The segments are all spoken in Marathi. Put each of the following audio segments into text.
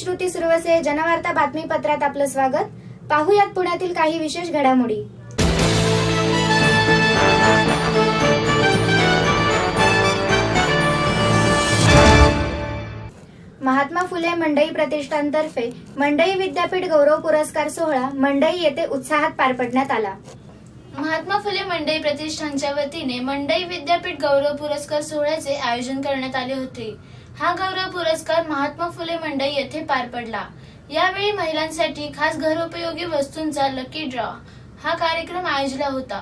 श्रुती सुरवसे जनवार्ता बातमीपत्रात आपलं स्वागत। पाहूयात पुण्यातील काही विशेष घडामोडी। महात्मा फुले मंडई प्रतिष्ठानतर्फे मंडई विद्यापीठ गौरव पुरस्कार सोहळा मंडई येथे उत्साहात पार पडण्यात आला। महात्मा फुले मंडई प्रतिष्ठानच्या वतीने मंडई विद्यापीठ गौरव पुरस्कार सोहळ्याचे आयोजन करण्यात आले होते। हा गौरव पुरस्कार महात्मा फुले मंडई येथे पार पडला। यावेळी महिलांसाठी खास घरोपयोगी वस्तूंचा लकी ड्रॉ हा कार्यक्रम आयोजिला होता।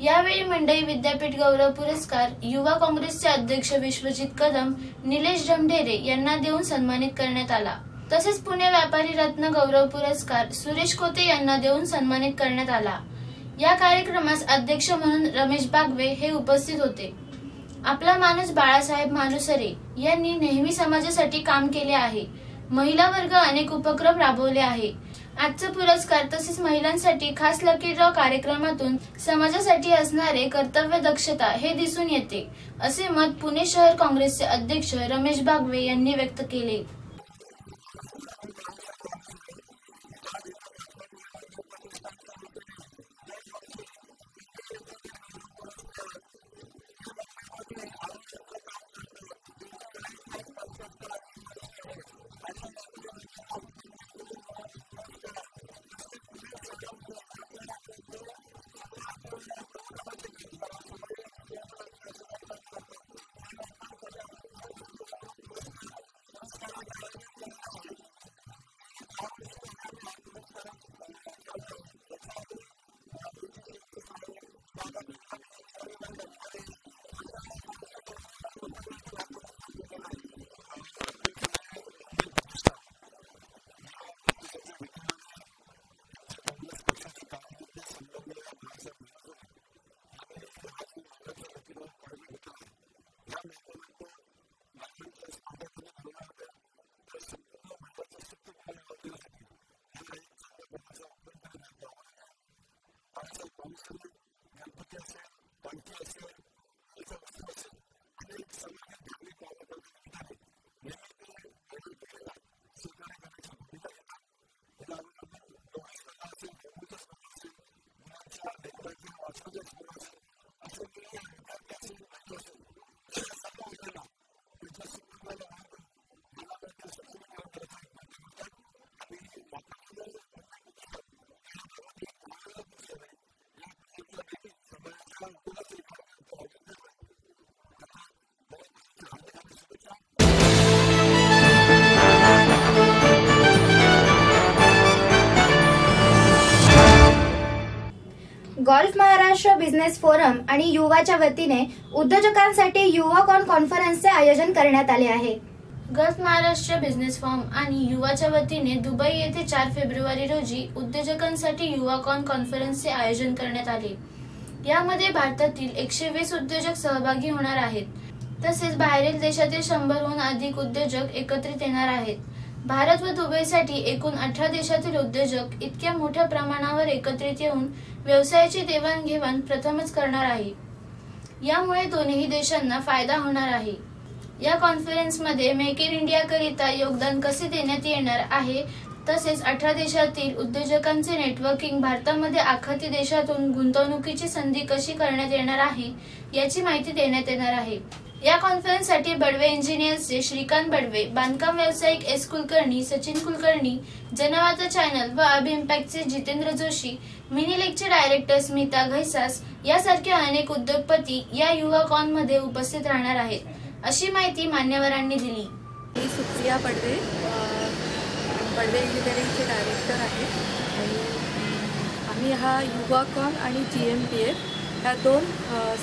यावेळी मंडई विद्यापीठ गौरव पुरस्कार युवा काँग्रेसचे अध्यक्ष विश्वजित कदम, निलेश जमढेरे यांना देऊन सन्मानित करण्यात आला। तसेच पुणे व्यापारी रत्न गौरव पुरस्कार सुरेश कोते यांना देऊन सन्मानित करण्यात आला। या कार्यक्रमास अध्यक्ष म्हणून रमेश बागवे हे उपस्थित होते। आपला माणूस बाळासाहेब मालुसरे यांनी नेहमी समाजासाठी काम केले आहे। महिला वर्ग अनेक उपक्रम राबवले आहे। आजचा पुरस्कार तसेच महिलांसाठी खास लकी ड्रॉ कार्यक्रमातून समाजासाठी असणारे कर्तव्य दक्षता हे दिसून येते, असे मत पुणे शहर काँग्रेसचे अध्यक्ष रमेश बागवे यांनी व्यक्त केले। गॉल्फ महाराष्ट्र बिझनेस फोरम आणि युवाच्या वतीने उद्योजकांसाठी युवाकॉन कॉन्फरन्सचे आयोजन करण्यात आले आहे। गल्फ महाराष्ट्र बिझनेस फोरम आणि युवाच्या वतीने दुबई येथे 4 फेब्रुवारी रोजी उद्योजकांसाठी युवाकॉन कॉन्फरन्सचे आयोजन करण्यात आले। यामध्ये भारतातील 120 उद्योजक सहभागी होणार आहेत। तसेच बाहेरील देशातील 100हून अधिक उद्योजक एकत्रित येणार आहेत। भारत व दुबईसाठी एकूण 18 देशातील उद्योजक इतक्या मोठ्या प्रमाणावर एकत्रित येऊन व्यवसायाची देवाणघेवाण प्रथमच करणार आहे। यामुळे दोन्ही देशांना फायदा होणार आहे। या कॉन्फरन्समध्ये मेक इन इंडिया करिता योगदान कसे देण्यात येणार आहे, तसेच 18 देशातील उद्योजकांचे नेटवर्किंग भारतामध्ये आखाती देशातून गुंतवणुकीची संधी कशी करण्यात येणार आहे याची माहिती देण्यात येणार आहे। या कॉन्फरन्ससाठी बडवे इंजिनियर्सचे श्रीकांत बडवे, बांधकाम व्यावसायिक एस कुलकर्णी, सचिन कुलकर्णी, जनवार्ता चॅनल व अभि इम्पॅक्टचे जितेंद्र जोशी, मिनी लेकचे डायरेक्टर स्मिता घैसास यासारखे अनेक उद्योगपती या युवाकॉन मध्ये उपस्थित राहणार आहेत, अशी माहिती मान्यवरांनी दिली। मी सुप्रिया बडवे इंजिनिअरिंगचे डायरेक्टर आहे आणि आम्ही हा युवाकॉन आणि GMPF या 2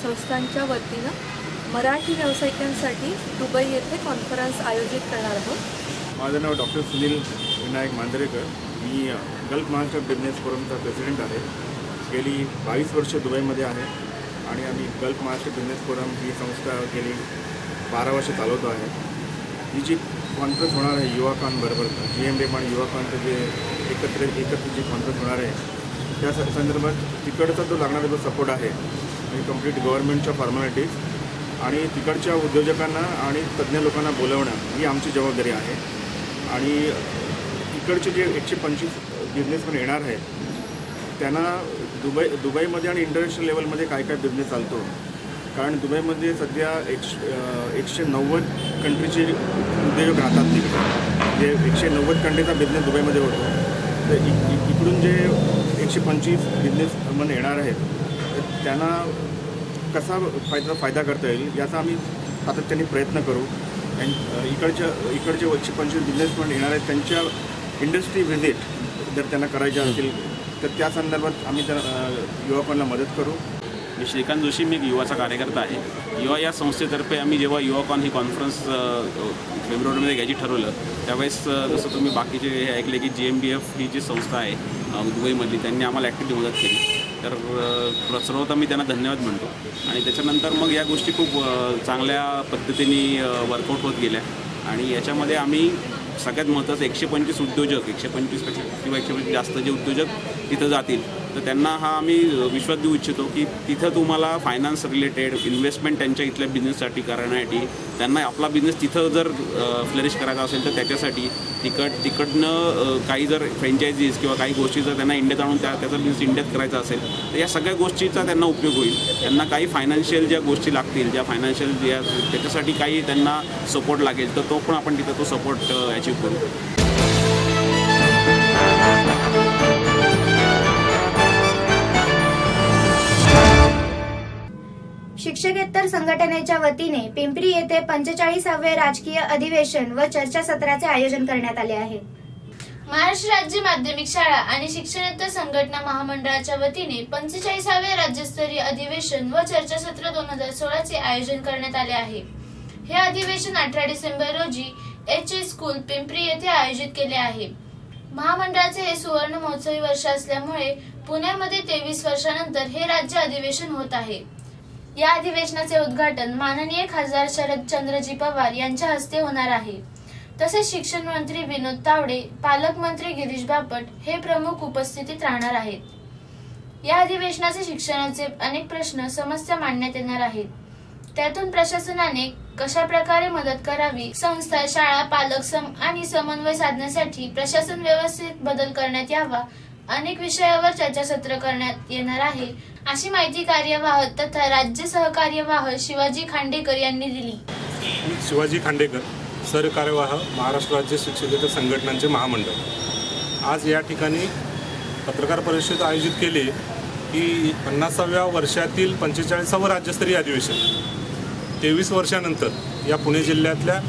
संस्थांच्या वतीनं मराठी व्यावसायिकांसाठी दुबई येथे कॉन्फरन्स आयोजित करणार आहोत। माझं नाव डॉक्टर सुनील विनायक मांजरेकर, मी गल्फ महाराष्ट्र बिझनेस फोरमचा प्रेसिडेंट आहे। गेली 22 वर्ष दुबईमध्ये आहे आणि आम्ही गल्फ महाराष्ट्र बिझनेस फोरम ही संस्था गेली 12 वर्ष चालवतो आहे। ही जी कॉन्फरन्स होणार आहे युवाकॉन बरोबर GMPF आणि युवाकॉनचं जे एकत्र जी कॉन्फरन्स होणार आहे त्या संदर्भात तिकडचा जो लागणारा जो सपोर्ट आहे म्हणजे कंप्लीट गव्हर्नमेंटच्या फॉर्मॅलिटीज आणि तिकडच्या उद्योजकांना आणि तज्ज्ञ लोकांना बोलवणं ही आमची जबाबदारी आहे। आणि इकडचे जे 125 बिझनेसमॅन येणार आहेत त्यांना दुबईमध्ये आणि इंटरनॅशनल लेवलमध्ये काय काय बिझनेस चालतो, कारण दुबईमध्ये सध्या 190 कंट्रीचे उद्योजक राहतात तिकडे, जे 190 कंट्रीचा बिझनेस दुबईमध्ये होतो. तर इकडून जे 125 बिझनेसमॅन येणार आहेत तर त्यांना कसा फायदा करता येईल याचा आम्ही सातत्याने प्रयत्न करू. आणि इकडचे 125 बिझनेसमॅन येणार आहेत त्यांच्या इंडस्ट्री व्हिजिट जर त्यांना करायच्या असतील तर त्या संदर्भात आम्ही त्या युवकांना मदत करू. मी श्रीकांत जोशी, मी एक युवाचा कार्यकर्ता आहे. युवा या संस्थेतर्फे आम्ही जेव्हा युवाकॉन ही कॉन्फरन्स फेब्रुवारीमध्ये घ्यायची ठरवलं त्यावेळेस जसं तुम्ही बाकीचे हे ऐकले की GMBF ही जी संस्था आहे दुबईमधली त्यांनी आम्हाला ॲक्टिव्हली मदत केली. तर सर्वप्रथम मी त्यांना धन्यवाद म्हणतो. आणि त्याच्यानंतर मग या गोष्टी खूप चांगल्या पद्धतीने वर्कआउट होत गेल्या. आणि याच्यामध्ये आम्ही सगळ्यात महत्त्वाचं 125 उद्योजक, 125पेक्षा किंवा 125 जास्त जे उद्योजक तिथं जातील तर त्यांना हा आम्ही विश्वास देऊ इच्छितो की तिथं तुम्हाला फायनान्स रिलेटेड इन्व्हेस्टमेंट त्यांच्या इथल्या बिझनेससाठी करण्यासाठी, त्यांना आपला बिझनेस तिथं जर फ्लरिश करायचा असेल तर त्याच्यासाठी तिकडनं काही जर फ्रँचायझीज किंवा काही गोष्टी जर त्यांना इंडियात आणून त्याचा बिझनेस इंडियात करायचा असेल तर या सगळ्या गोष्टीचा त्यांना उपयोग होईल. त्यांना काही फायनान्शियल ज्या गोष्टी लागतील, ज्या फायनान्शियल त्याच्यासाठी काही त्यांना सपोर्ट लागेल तर तो पण आपण तिथं तो सपोर्ट अचीव करू. शिक्षकेतर संघटनेच्या वतीने पिंपरी येथे 45वे राजकीय अधिवेशन व चर्चासत्राचे आयोजन करण्यात आले आहे. महाराष्ट्र राज्य माध्यमिक शाळा आणि शिक्षणेतर संघटना महामंडळाच्या वतीने 45वे राज्यस्तरीय अधिवेशन व चर्चासत्र 2016 चे आयोजन करण्यात आले आहे. हे अधिवेशन 18 डिसेंबर रोजी HA स्कूल पिंपरी येथे आयोजित केले आहे. महामंडळाचे हे सुवर्ण महोत्सवी वर्ष असल्यामुळे पुण्यामध्ये 23 वर्षानंतर हे राज्य अधिवेशन होत आहे. या अधिवेशनाचे उद्घाटन माननीय खासदार शरदचंद्रजी पवार यांच्या हस्ते होणार आहे. तसेच शिक्षण मंत्री विनोद तावडे, पालकमंत्री गिरीश बापट हे प्रमुख उपस्थितीत राहणार आहेत. या अधिवेशनाचे शिक्षणाचे अनेक प्रश्न, समस्या मांडण्यात येणार आहेत. त्यातून प्रशासनाने कशा प्रकारे मदत करावी, संस्था, शाळा, पालक आणि समन्वय साधण्यासाठी प्रशासन व्यवस्थेत बदल करण्यात यावा, अनेक विषयावर चर्चासत्र करण्यात येणार आहे, अशी माहिती कार्यवाह तथा राज्य सहकार्यवाह शिवाजी खांडेकर यांनी दिली. शिवाजी खांडेकर, सरकार्यवाह महाराष्ट्र राज्य शिक्षकेतर संघटनांचे महामंडळ. आज या ठिकाणी पत्रकार परिषद आयोजित केली की 50व्या वर्षातील 45वे राज्यस्तरीय अधिवेशन 23 वर्षानंतर या पुणे जिल्ह्यातल्या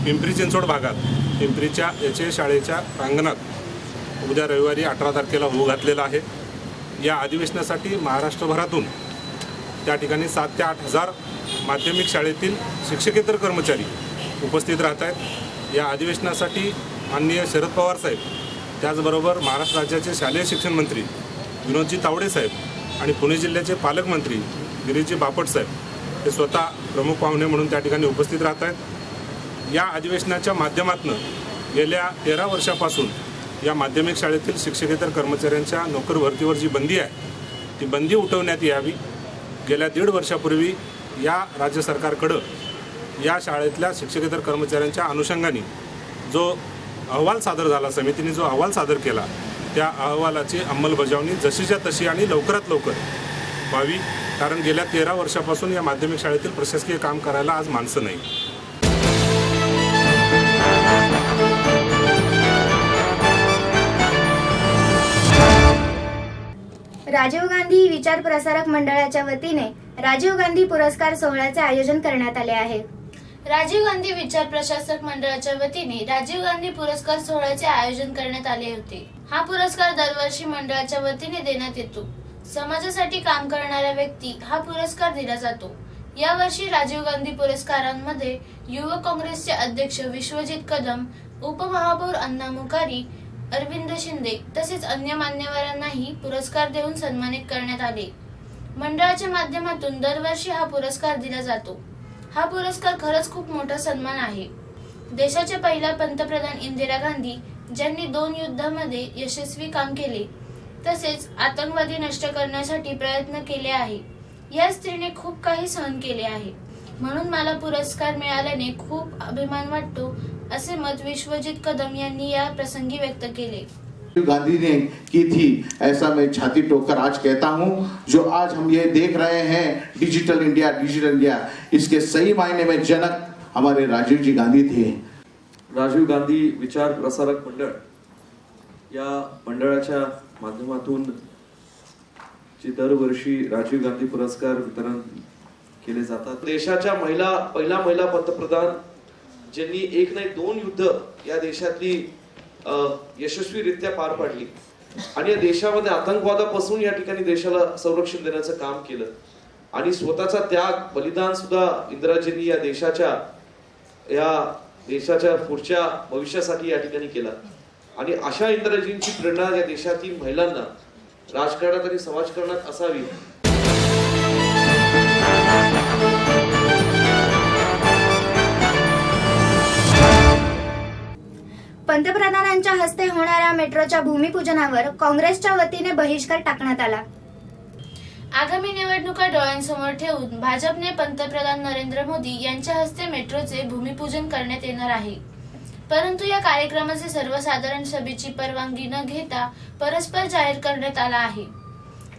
पिंपरी चिंचवड भागात पिंपरीच्या HA शाळेच्या प्रांगणात उद्या रविवारी 18 तारखेला होऊ घातलेला आहे. या अधिवेशनासाठी महाराष्ट्रभरातून त्या ठिकाणी 7 ते 8 हजार माध्यमिक शाळेतील शिक्षकेतर कर्मचारी उपस्थित राहत आहेत. या अधिवेशनासाठी माननीय शरद पवार साहेब, त्याचबरोबर महाराष्ट्र राज्याचे शालेय शिक्षण मंत्री विनोदजी तावडे साहेब आणि पुणे जिल्ह्याचे पालकमंत्री गिरीशजी बापट साहेब हे स्वतः प्रमुख पाहुणे म्हणून त्या ठिकाणी उपस्थित राहत आहेत. या अधिवेशनाच्या माध्यमातून गेल्या 13 वर्षापासून या माध्यमिक शाळेतील शिक्षकेतर कर्मचाऱ्यांच्या नोकर भरतीवर जी बंदी आहे ती बंदी उठवण्यात यावी. गेल्या 1.5 वर्षापूर्वी या राज्य सरकारकडं या शाळेतल्या शिक्षकेतर कर्मचाऱ्यांच्या अनुषंगाने जो अहवाल सादर झाला, समितीने जो अहवाल सादर केला, त्या अहवालाची अंमलबजावणी जशीच्या तशी आणि लवकरात लवकर व्हावी. कारण गेल्या 13 वर्षापासून या माध्यमिक शाळेतील प्रशासकीय काम करायला आज माणसं नाही. राजीव गांधी विचार प्रसारक मंडळाच्या वतीने राजीव गांधी पुरस्कार सोहळ्याचे आयोजन करण्यात आले आहे. राजीव गांधी विचार प्रशासक मंडळाच्या वतीने राजीव गांधी पुरस्कार सोहळ्याचे आयोजन करण्यात आले होते. हा पुरस्कार दरवर्षी मंडळाच्या वतीने देण्यात येतो. समाजासाठी काम करणाऱ्या व्यक्ती हा पुरस्कार दिला जातो. यावर्षी राजीव गांधी पुरस्कारांमध्ये युवक काँग्रेसचे अध्यक्ष विश्वजित कदम, उपमहापौर अण्णा मुकारी, अरविंद शिंदे तसेच अन्य मान्यवरांनाही पुरस्कार देऊन सन्मानित करण्यात आले. मंडळाच्या माध्यमातून दरवर्षी हा पुरस्कार दिला जातो. हा पुरस्कार खरंच खूप मोठा सन्मान आहे. देशाच्या पहिल्या पंतप्रधान इंदिरा गांधी ज्यांनी 2 युद्धामध्ये यशस्वी काम केले तसेच आतंकवादी नष्ट करण्यासाठी प्रयत्न केले आहे. या स्त्रीने खूप काही सहन केले आहे. म्हणून मला पुरस्कार मिळाल्याने खूप अभिमान वाटतो असे मत विश्वजित कदम यांनी या प्रसंगी व्यक्त केले. गांधी ने की थी, ऐसा मैं छाती ठोककर आज कहता हूं. जो आज हम ये देख रहे हैं डिजिटल इंडिया, इसके सही मायने में जनक हमारे राजीव जी गांधी थे. राजीव गांधी विचार प्रसारक मंडळ या मंडळाच्या माध्यमातून दरवर्षी राजीव गांधी पुरस्कार वितरण केले जातात. देशाच्या पहिला महिला पंतप्रधान ज्यांनी एक नाही 2 युद्ध या देशातली यशस्वीरित्या पार पाडली आणि या देशामध्ये आतंकवादापासून या ठिकाणी देशाला संरक्षण देण्याचं काम केलं आणि स्वतःचा त्याग बलिदान सुद्धा इंदिराजींनी या देशाच्या पुढच्या भविष्यासाठी या ठिकाणी केला. आणि अशा इंदिराजींची प्रेरणा या देशातील महिलांना राजकारणात आणि समाजकारणात असावी. पंतप्रधानांच्या हस्ते होणाऱ्या मेट्रोच्या भूमिपूजनावर काँग्रेसच्या वतीने बहिष्कार टाकण्यात आला. आगामी निवडणुका डोळ्यांसमोर ठेवून भाजपने पंतप्रधान नरेंद्र मोदी यांच्या हस्ते मेट्रोचे भूमिपूजन करण्यात येणार आहे. परंतु या कार्यक्रमाचे सर्वसाधारण सभेची परवानगी न घेता परस्पर जाहीर करण्यात आला आहे.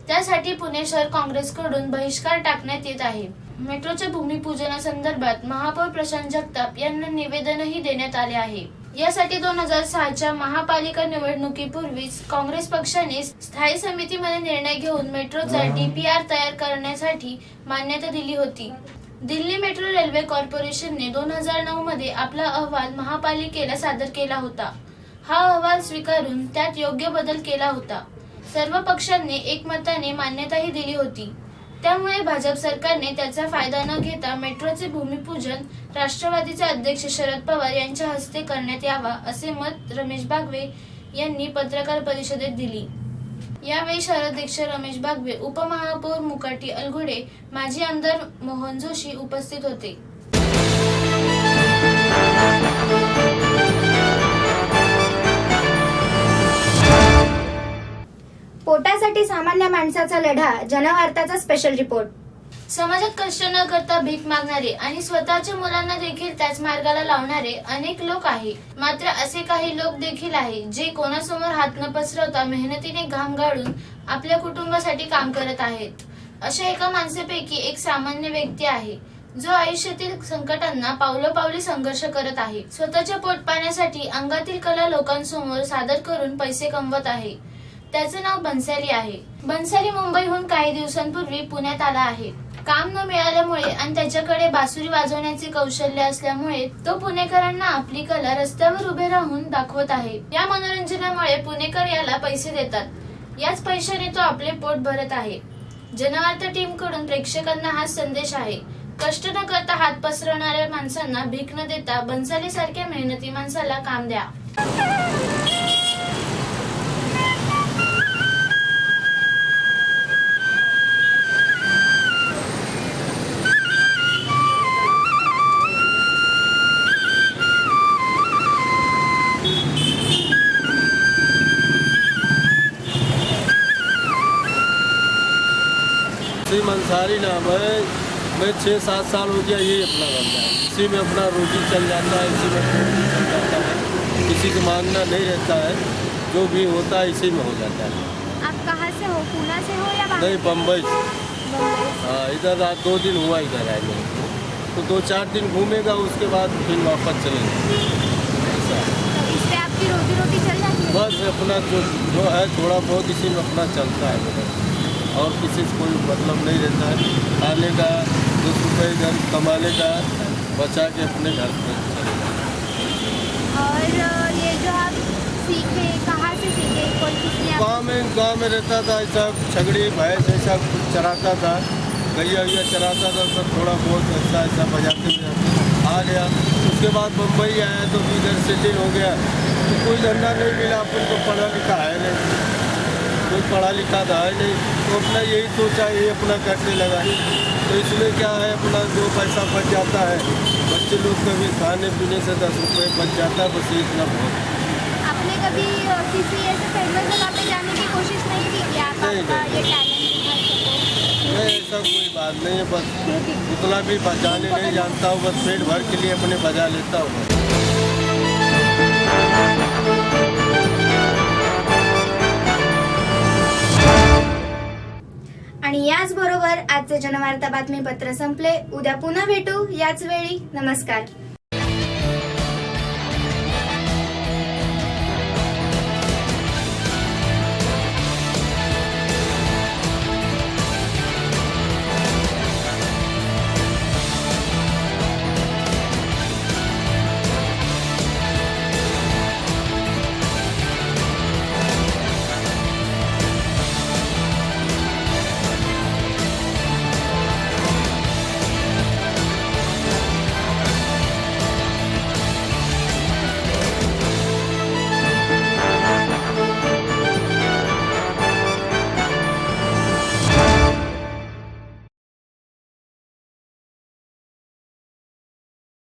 त्यासाठी पुणे शहर काँग्रेसकडून बहिष्कार टाकण्यात येत आहे. मेट्रोच्या भूमिपूजनासंदर्भात महापौर प्रशांत जगताप यांना निवेदनही देण्यात आले आहे. यासाठी 2006च्या महापालिका निवडणुकीपूर्वीच काँग्रेस पक्षाने स्थायी समितीमध्ये निर्णय घेऊन मेट्रोचा DPR तयार करण्यासाठी मान्यता दिली होती. दिल्ली मेट्रो रेल्वे कॉर्पोरेशनने 2009 मध्ये आपला अहवाल महापालिकेला सादर केला होता. हा अहवाल स्वीकारून त्यात योग्य बदल केला होता. सर्व पक्षांनी एकमताने मान्यताही दिली होती. त्यामुळे भाजप सरकारने त्याचा फायदा न घेता मेट्रोचे भूमिपूजन राष्ट्रवादीचे अध्यक्ष शरद पवार यांच्या हस्ते करण्यात यावा असे मत रमेश बागवे यांनी पत्रकार परिषदेत दिली. यावेळी शहराध्यक्ष रमेश बागवे, उपमहापौर मुकाटी अलगुडे, माजी आमदार मोहन जोशी उपस्थित होते. पोटासाठी सामान्य माणसाचा लढा, जनवार्ताचा स्पेशल रिपोर्ट. समाजात कष्ट न करता भीक मागणारे आणि स्वतःच्या मुलांना देखील त्याच मार्गाला लावणारे अनेक लोक आहे. मात्र असे काही लोक देखील आहे जे कोणासमोर हात न पसरवता मेहनतीने घाम गाळून आपल्या कुटुंबासाठी काम करत आहेत. अशा एका माणसापैकी एक सामान्य व्यक्ती आहे जो आयुष्यातील संकटांना पावलोपावली संघर्ष करत आहे. स्वतःच्या पोटपाण्यासाठी अंगातील कला लोकांसमोर सादर करून पैसे कमवत आहे. त्याचं नाव बन्साली आहे. बन्साली मुंबईहून काही दिवसांपूर्वी पुण्यात आला आहे. काम न मिळाल्यामुळे आणि त्याच्याकडे बासुरी वाजवण्याचे कौशल्य असल्यामुळे तो पुणेकरांना आपली कला रस्त्यावर उभे राहून दाखवत आहे. या मनोरंजनामुळे पुणेकर याला पैसे देतात. याच पैशाने तो आपले पोट भरत आहे. जनवार्ता टीम कडून प्रेक्षकांना हा संदेश आहे. कष्ट न करता हात पसरवणाऱ्या माणसांना भीक न देता बन्साली सारख्या मेहनती माणसाला काम द्या. नसीम अंसारी नाम है. मैं 6-7 साल हो गया यही अपना धंधा है. इसी में अपना रोटी चल जाता है, इसी में चल जाता है. किसी को मांगना नहीं रहता है. जो भी होता है इसी में हो जाता है. आप कहाँ से हो? पुणे से हो या बाहर? नहीं, बम्बई से. हाँ, इधर रात 2 दिन हुआ इधर आए में. तो 2-4 दिन घूमेगा, उसके बाद फिर वापस चलेंगे. ऐसा इससे आपकी रोटी चल जाती है? बस अपना जो है थोड़ा बहुत इसी में अपना चलता है बस. और किसी से कोई मतलब नहीं रहता है. खाने का 10 रुपये घर कमाने का बचा के अपने घर पर चले जाए. और ये जो आप सीखे, कहाँ से सीखे? कोई किसी गाँव में रहता था. ऐसा छगड़ी भैंस ऐसा कुछ चराता था, गैया चराता था. सब थोड़ा बहुत ऐसा बजाते आ गया. उसके बाद मुंबई आया तो इधर सेटिल हो गया. तो कोई धंधा नहीं मिला. अपन को पढ़ा लिखा है नहीं, कोई पढ़ा लिखा था है नहीं. तो अपना यही सोचा, यही अपना करने लगा. तो इसमें क्या है, अपना 2 पैसा बच जाता है. बच्चे लोग का भी खाने पीने से 10 रुपये बच जाता है. बस इतना बहुत. आपने कभी किसी ऐसे फेमस जगह पे जाने की कोशिश नहीं की कि आप नहीं, आपका नहीं. ये टैलेंट दिखा सको? नहीं, ऐसा कोई बात नहीं है. बस उतना भी बजाने नहीं जानता हूँ. बस पेट भर के लिए अपने बजा लेता हूँ. आणि याचबरोबर आजचे जनवार्ता बातमीपत्र संपले. उद्या पुन्हा भेटू याच वेळी. नमस्कार.